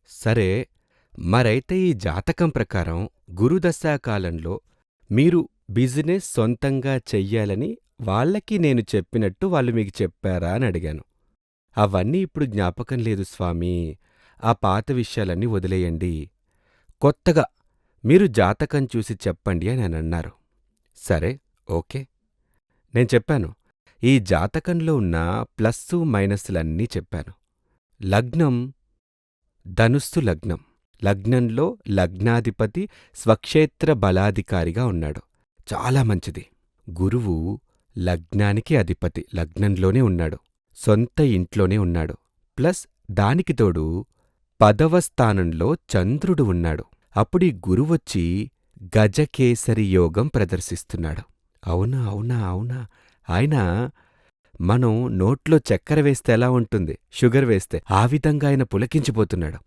సరే, మరైతే ఈ జాతకం ప్రకారం గురుదశా కాలంలో మీరు బిజినెస్ సొంతంగా చెయ్యాలని వాళ్ళకి నేను చెప్పినట్టు వాళ్ళు మీకు చెప్పారా అని అడిగాను. అవన్నీ ఇప్పుడు జ్ఞాపకం లేదు స్వామీ. ఆ పాత విషయాలన్నీ వదిలేయండి. కొత్తగా మీరు జాతకం చూసి చెప్పండి అని నన్నారు. సరే, ఓకే. నేను చెప్పాను. ఈ జాతకంలో ఉన్న ప్లస్సు మైనస్సులన్నీ చెప్పాను. లగ్నం ధనుస్సు లగ్నం. లగ్నంలో లగ్నాధిపతి స్వక్షేత్ర బలాధికారిగా ఉన్నాడు. చాలా మంచిది. గురువు లగ్నానికి అధిపతి లగ్నంలోనే ఉన్నాడు. సొంత ఇంట్లోనే ఉన్నాడు. ప్లస్ దానికి తోడు 10వ స్థానంలో చంద్రుడు ఉన్నాడు. అప్పుడీ గురువొచ్చి గజకేసరి యోగం ప్రదర్శిస్తున్నాడు. అవునా అవునా అవునా ఆయన మనం నోట్లో చక్కెర వేస్తే ఎలా ఉంటుంది, షుగర్ వేస్తే ఆ విధంగా ఆయన పులకించిపోతున్నాడు.